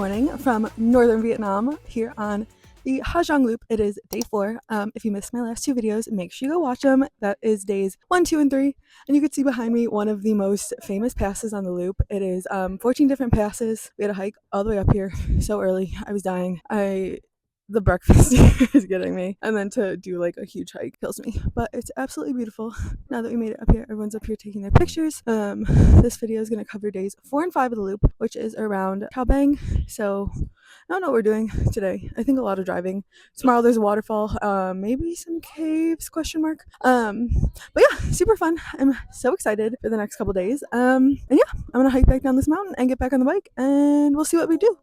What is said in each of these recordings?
morning from northern Vietnam here on the Ha Giang Loop. It is day 4. If you missed my last 2 videos, make sure you go watch them. That is days 1, 2, and 3. And you can see behind me one of the most famous passes on the loop. It is 14 different passes. We had a hike all the way up here so early. I was dying. The breakfast is getting me, and then to do like a huge hike kills me, but it's absolutely beautiful. Now that we made it up here, everyone's up here taking their pictures. This video is going to cover days 4 and 5 of the loop, which is around Cao Bang. So I don't know what we're doing today. I think a lot of driving. Tomorrow there's a waterfall, maybe some caves, question mark. But yeah, super fun. I'm so excited for the next couple days. And yeah, I'm gonna hike back down this mountain and get back on the bike, and we'll see what we do.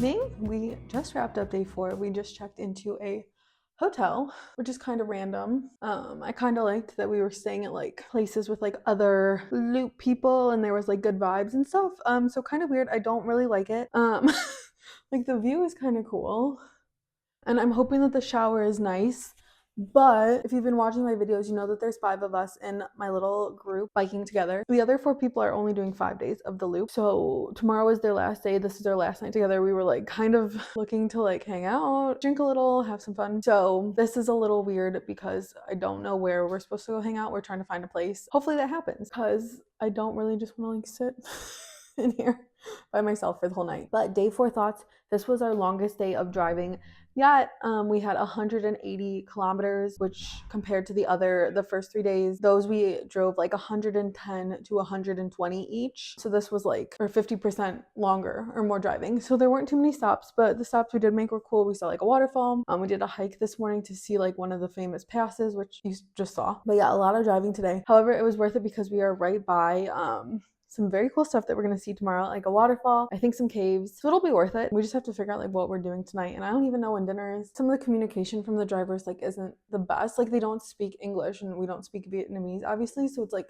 evening. We just wrapped up day 4. We just checked into a hotel, which is kind of random. I kind of liked that we were staying at like places with like other loop people and there was like good vibes and stuff. So kind of weird. I don't really like it. Like the view is kind of cool and I'm hoping that the shower is nice. But if you've been watching my videos, you know that there's 5 of us in my little group biking together. The other 4 people are only doing 5 days of the loop. So tomorrow is their last day. This is our last night together. We were like kind of looking to like hang out, drink a little, have some fun. So this is a little weird because I don't know where we're supposed to go hang out. We're trying to find a place. Hopefully that happens because I don't really just want to like sit in here by myself for the whole night. But day 4 thoughts. This was our longest day of driving yet. We had 180 kilometers, which compared to the first 3 days, those we drove like 110 to 120 each. So this was like, or 50% longer or more driving. So there weren't too many stops, but the stops we did make were cool. We saw like a waterfall. We did a hike this morning to see like one of the famous passes, which you just saw. But yeah, a lot of driving today. However, it was worth it because we are right by some very cool stuff that we're going to see tomorrow, like a waterfall, I think some caves. So it'll be worth it. We just have to figure out like what we're doing tonight. And I don't even know when dinner is. Some of the communication from the drivers like isn't the best. Like they don't speak English and we don't speak Vietnamese, obviously. So it's like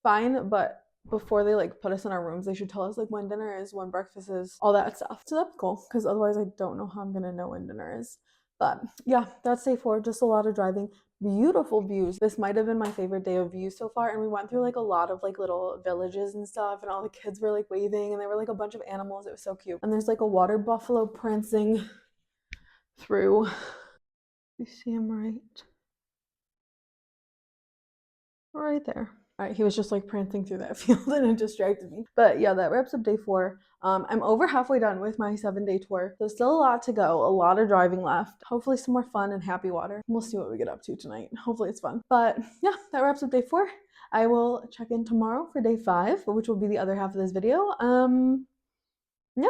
fine, but before they like put us in our rooms, they should tell us like when dinner is, when breakfast is, all that stuff. So that's cool because otherwise I don't know how I'm going to know when dinner is. But yeah, that's day 4. Just a lot of driving. Beautiful views. This might have been my favorite day of views so far, and we went through like a lot of like little villages and stuff, and all the kids were like waving, and there were like a bunch of animals. It was so cute. And there's like a water buffalo prancing through. You see him right there. All right, he was just like prancing through that field and it distracted me. But yeah, that wraps up day 4. I'm over halfway done with my 7-day tour. There's still a lot to go, a lot of driving left. Hopefully some more fun and happy water. We'll see what we get up to tonight. Hopefully it's fun. But yeah, that wraps up day 4. I will check in tomorrow for day 5, which will be the other half of this video. Yeah,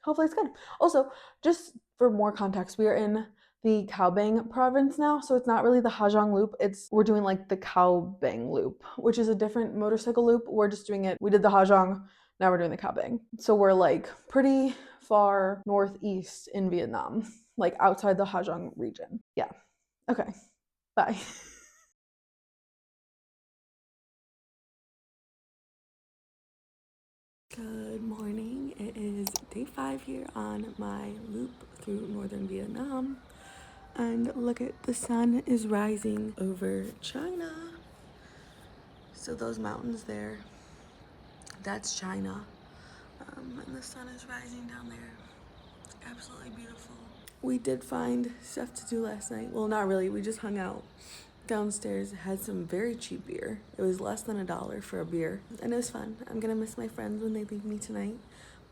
hopefully it's good. Also, just for more context, we are in the Cao Bang province now, so it's not really the Ha Giang Loop. We're doing like the Cao Bang Loop, which is a different motorcycle loop. We're just doing it. We did the Ha Giang, now we're doing the Cao Bang. So we're like pretty far northeast in Vietnam, like outside the Ha Giang region. Yeah. Okay. Bye. Good morning. It is day 5 here on my loop through northern Vietnam. And look at the sun is rising over China. So those mountains there, that's China. And the sun is rising down there. It's absolutely beautiful. We did find stuff to do last night. Well, not really. We just hung out downstairs, had some very cheap beer. It was less than $1 for a beer. And it was fun. I'm gonna miss my friends when they leave me tonight.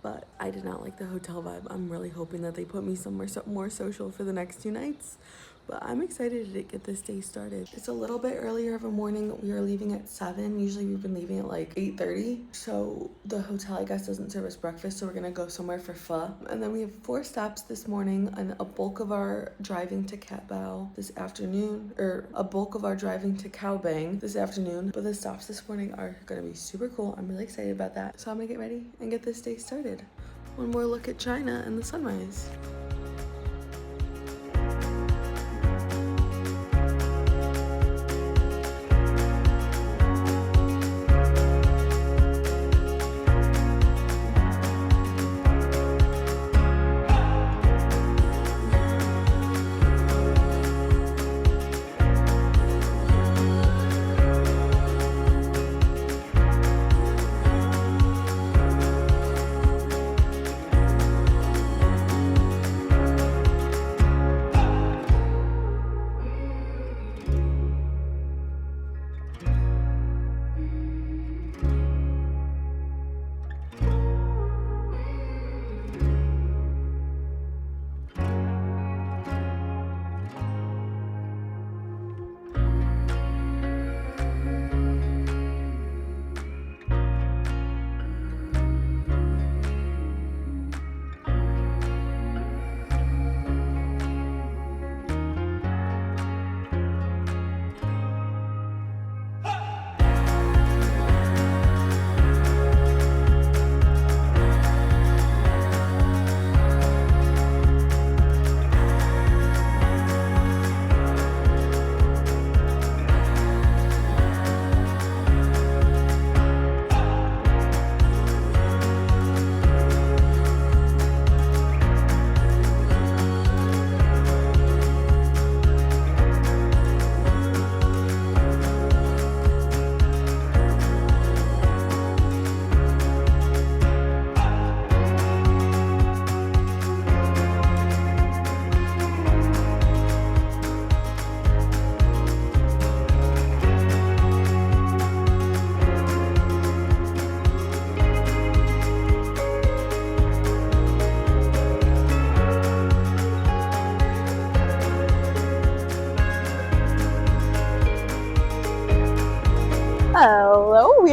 But I did not like the hotel vibe. I'm really hoping that they put me somewhere more social for the next 2 nights. But I'm excited to get this day started. It's a little bit earlier of a morning. We are leaving at 7. Usually we've been leaving at like 8:30. So the hotel, I guess, doesn't serve us breakfast. So we're gonna go somewhere for pho. And then we have 4 stops this morning, and a bulk of our driving to Cat Bao this afternoon, or a bulk of our driving to Cao Bang this afternoon. But the stops this morning are gonna be super cool. I'm really excited about that. So I'm gonna get ready and get this day started. One more look at China and the sunrise.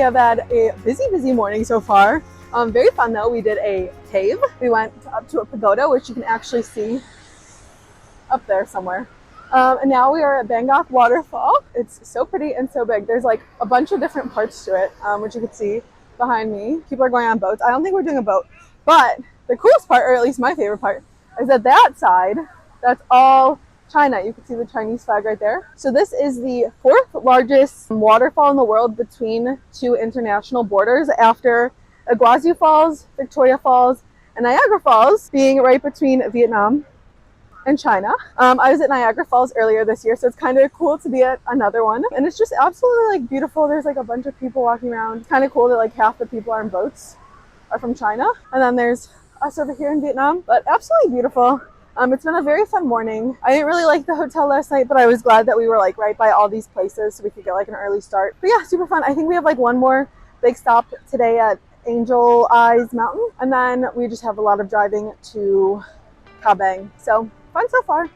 have had a busy morning so far. Very fun though. We did a cave. We went up to a pagoda, which you can actually see up there somewhere. And now we are at Ban Gioc Waterfall. It's so pretty and so big. There's like a bunch of different parts to it, which you can see behind me. People are going on boats. I don't think we're doing a boat, but the coolest part, or at least my favorite part, is that side, that's all China. You can see the Chinese flag right there. So this is the 4th largest waterfall in the world between 2 international borders, after Iguazu Falls, Victoria Falls, and Niagara Falls being right between Vietnam and China. I was at Niagara Falls earlier this year, so it's kind of cool to be at another one. And it's just absolutely like beautiful. There's like a bunch of people walking around. It's kind of cool that like half the people are in boats are from China. And then there's us over here in Vietnam, but absolutely beautiful. It's been a very fun morning. I didn't really like the hotel last night, but I was glad that we were like right by all these places so we could get like an early start. But yeah, super fun. I think we have like one more big stop today at Angel Eyes Mountain, and then we just have a lot of driving to Cao Bang. So fun so far.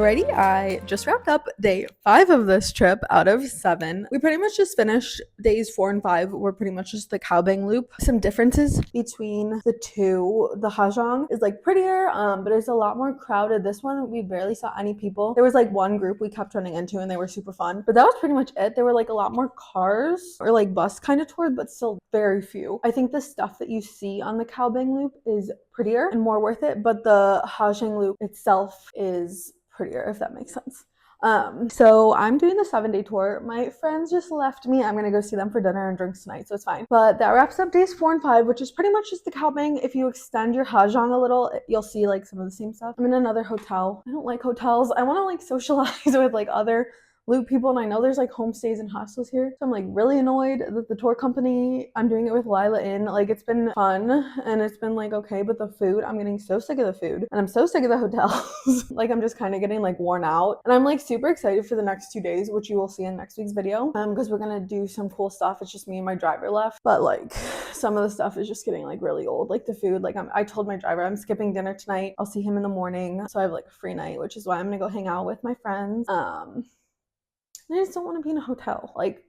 Alrighty, I just wrapped up day 5 of this trip out of 7. We pretty much just finished days 4 and 5. Were pretty much just the Cao Bang Loop. Some differences between the two. The Hajong is like prettier, but it's a lot more crowded. This one, we barely saw any people. There was like one group we kept running into and they were super fun, but that was pretty much it. There were like a lot more cars or like bus kind of tours, but still very few. I think the stuff that you see on the Cao Bang Loop is prettier and more worth it, but the Hajong Loop itself is prettier, if that makes sense. So I'm doing the 7-day tour. My friends just left me. I'm gonna go see them for dinner and drinks tonight, so it's fine. But that wraps up days 4 and 5, which is pretty much just the Cao Bang. If you extend your Hajong a little, you'll see like some of the same stuff. I'm in another hotel. I don't like hotels. I want to like socialize with like other Loop people, and I know there's like homestays and hostels here, so I'm like really annoyed that the tour company, I'm doing it with Lila Inn, like it's been fun and it's been like okay, but the food, I'm getting so sick of the food and I'm so sick of the hotels. Like I'm just kind of getting like worn out, and I'm like super excited for the next 2 days, which you will see in next week's video, because we're gonna do some cool stuff. It's just me and my driver left, but like some of the stuff is just getting like really old, like the food. Like I told my driver I'm skipping dinner tonight. I'll see him in the morning, so I have like a free night, which is why I'm gonna go hang out with my friends. I just don't want to be in a hotel. Like,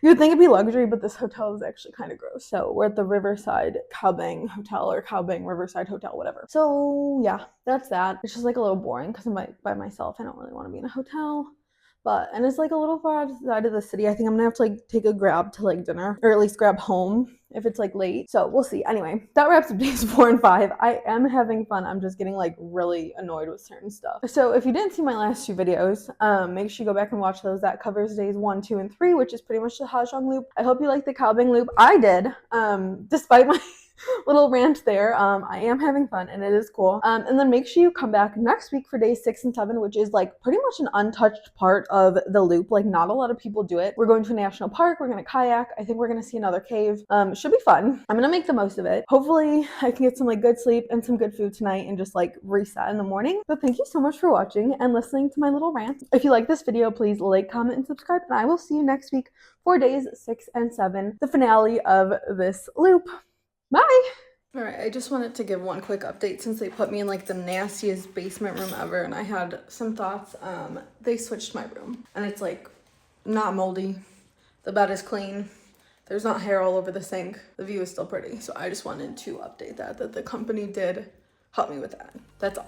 you would think it'd be luxury, but this hotel is actually kind of gross. So we're at the Riverside Cao Bang Hotel, or Cao Bang Riverside Hotel, whatever. So yeah, that's that. It's just like a little boring because I'm like by myself. I don't really want to be in a hotel. And it's like a little far outside of the city. I think I'm gonna have to like take a grab to like dinner, or at least grab home if it's like late. So we'll see. Anyway, that wraps up days 4 and 5. I am having fun. I'm just getting like really annoyed with certain stuff. So if you didn't see my last 2 videos, make sure you go back and watch those. That covers days 1, 2, and 3, which is pretty much the Hajong Loop. I hope you like the Cao Bang Loop. I did, despite my little rant there. I am having fun and it is cool. And then make sure you come back next week for days 6 and 7, which is like pretty much an untouched part of the loop. Like not a lot of people do it. We're going to a national park. We're going to kayak. I think we're going to see another cave. Should be fun. I'm going to make the most of it. Hopefully I can get some like good sleep and some good food tonight and just like reset in the morning. But thank you so much for watching and listening to my little rant. If you like this video, please like, comment, and subscribe. And I will see you next week for days 6 and 7, the finale of this loop. Bye! Alright, I just wanted to give one quick update since they put me in like the nastiest basement room ever and I had some thoughts. They switched my room and it's like not moldy. The bed is clean. There's not hair all over the sink. The view is still pretty. So I just wanted to update that the company did help me with that. That's all.